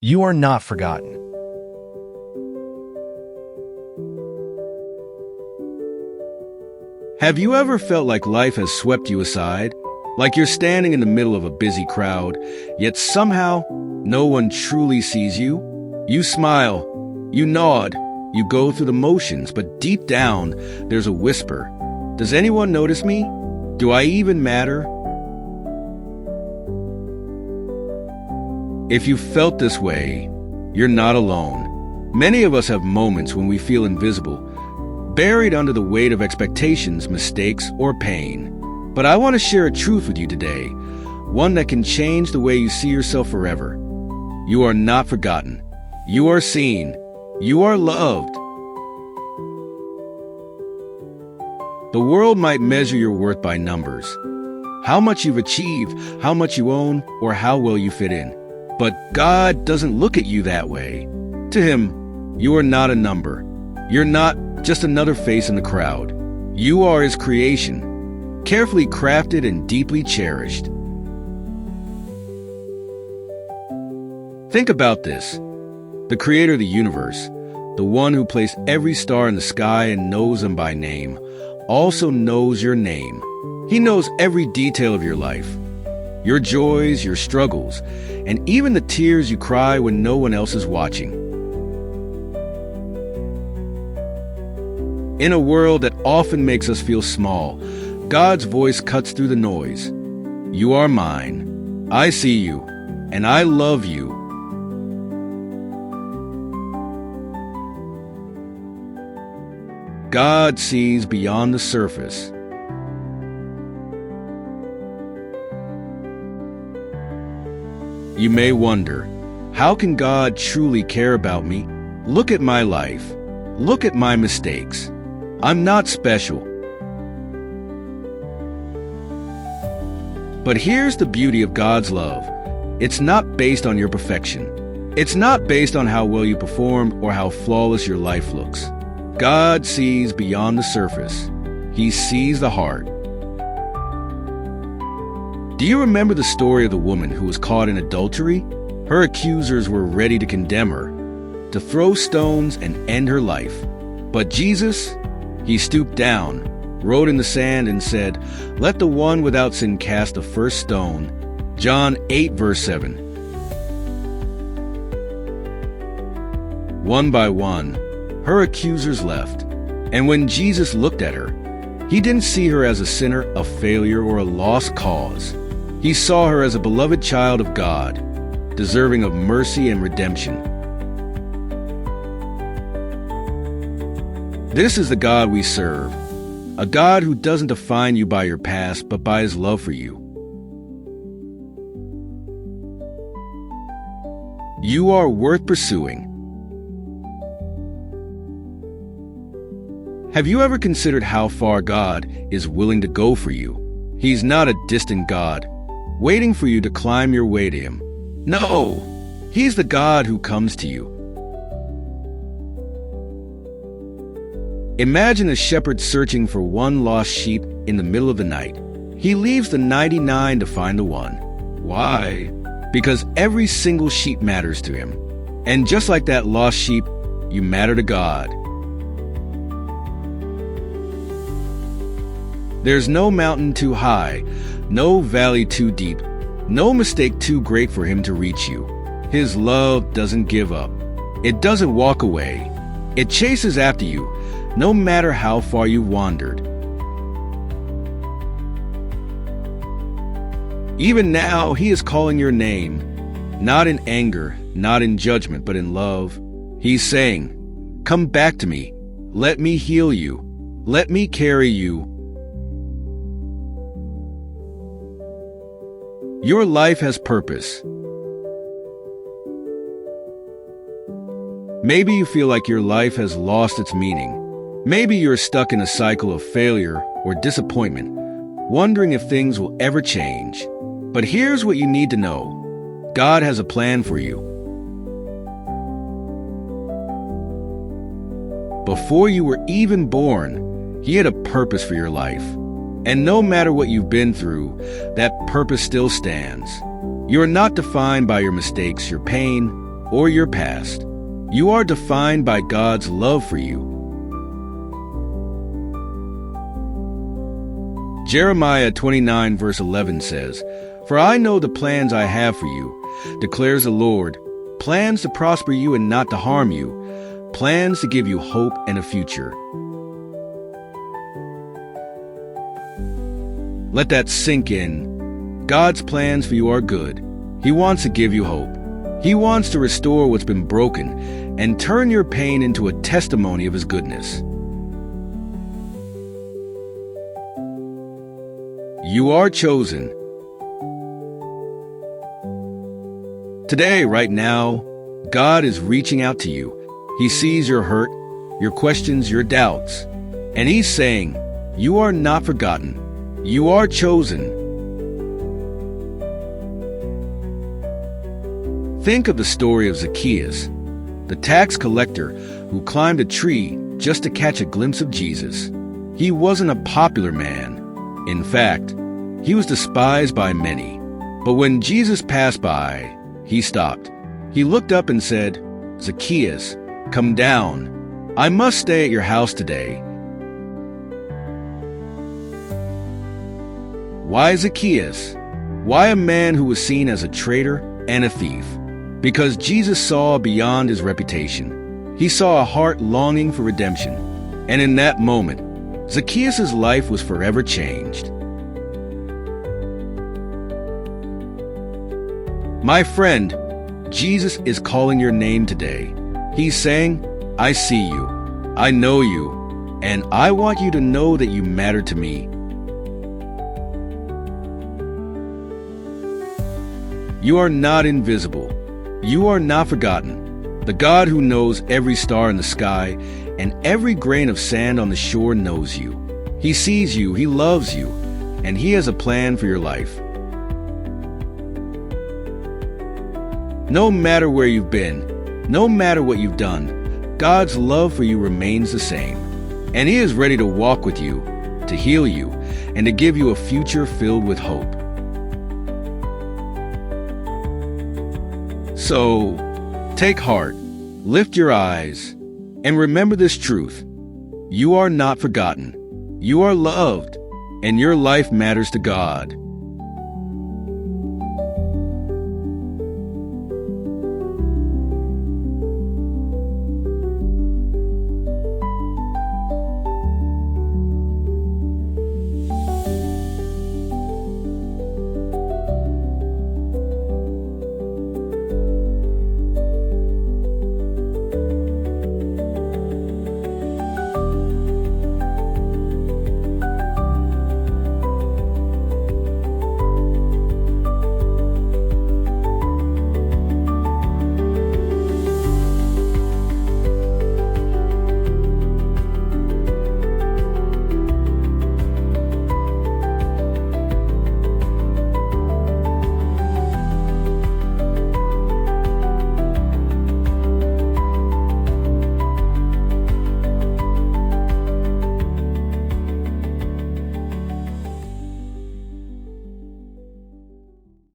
You are not forgotten. Have you ever felt like life has swept you aside? Like you're standing in the middle of a busy crowd, yet somehow no one truly sees you? You smile, you nod, you go through the motions, but deep down there's a whisper. Does anyone notice me? Do I even matter? If you felt this way, you're not alone. Many of us have moments when we feel invisible, buried under the weight of expectations, mistakes, or pain. But I want to share a truth with you today, one that can change the way you see yourself forever. You are not forgotten. You are seen. You are loved. The world might measure your worth by numbers, how much you've achieved, how much you own, or how well you fit in. But God doesn't look at you that way. To Him, you are not a number. You're not just another face in the crowd. You are His creation, carefully crafted and deeply cherished. Think about this. The creator of the universe, the one who placed every star in the sky and knows them by name, also knows your name. He knows every detail of your life, your joys, your struggles, and even the tears you cry when no one else is watching. In a world that often makes us feel small, God's voice cuts through the noise. You are mine. I see you, and I love you. God sees beyond the surface. You may wonder, how can God truly care about me? Look at my life. Look at my mistakes. I'm not special. But here's the beauty of God's love. It's not based on your perfection. It's not based on how well you perform or how flawless your life looks. God sees beyond the surface. He sees the heart. Do you remember the story of the woman who was caught in adultery? Her accusers were ready to condemn her, to throw stones and end her life. But Jesus, He stooped down, wrote in the sand and said, "Let the one without sin cast the first stone." John 8, verse 7. One by one, her accusers left. And when Jesus looked at her, He didn't see her as a sinner, a failure, or a lost cause. He saw her as a beloved child of God, deserving of mercy and redemption. This is the God we serve, a God who doesn't define you by your past, but by His love for you. You are worth pursuing. Have you ever considered how far God is willing to go for you? He's not a distant God, waiting for you to climb your way to Him. No, He's the God who comes to you. Imagine a shepherd searching for one lost sheep in the middle of the night. He leaves the 99 to find the one. Why? Because every single sheep matters to Him. And just like that lost sheep, you matter to God. There's no mountain too high, no valley too deep, no mistake too great for Him to reach you. His love doesn't give up. It doesn't walk away. It chases after you, no matter how far you've wandered. Even now, He is calling your name, not in anger, not in judgment, but in love. He's saying, "Come back to me. Let me heal you. Let me carry you." Your life has purpose. Maybe you feel like your life has lost its meaning. Maybe you're stuck in a cycle of failure or disappointment, wondering if things will ever change. But here's what you need to know. God has a plan for you. Before you were even born, He had a purpose for your life. And no matter what you've been through, that purpose still stands. You are not defined by your mistakes, your pain, or your past. You are defined by God's love for you. Jeremiah 29 verse 11 says, "For I know the plans I have for you, declares the Lord, plans to prosper you and not to harm you, plans to give you hope and a future." Let that sink in. God's plans for you are good. He wants to give you hope. He wants to restore what's been broken and turn your pain into a testimony of His goodness. You are chosen. Today, right now, God is reaching out to you. He sees your hurt, your questions, your doubts, and He's saying, you are not forgotten. You are chosen. Think of the story of Zacchaeus, the tax collector who climbed a tree just to catch a glimpse of Jesus. He wasn't a popular man. In fact, he was despised by many. But when Jesus passed by, He stopped. He looked up and said, "Zacchaeus, come down. I must stay at your house today." Why Zacchaeus? Why a man who was seen as a traitor and a thief? Because Jesus saw beyond his reputation. He saw a heart longing for redemption. And in that moment, Zacchaeus' life was forever changed. My friend, Jesus is calling your name today. He's saying, "I see you, I know you, and I want you to know that you matter to me." You are not invisible. You are not forgotten. The God who knows every star in the sky and every grain of sand on the shore knows you. He sees you, He loves you, and He has a plan for your life. No matter where you've been, no matter what you've done, God's love for you remains the same. And He is ready to walk with you, to heal you, and to give you a future filled with hope. So, take heart, lift your eyes, and remember this truth. You are not forgotten. You are loved, and your life matters to God.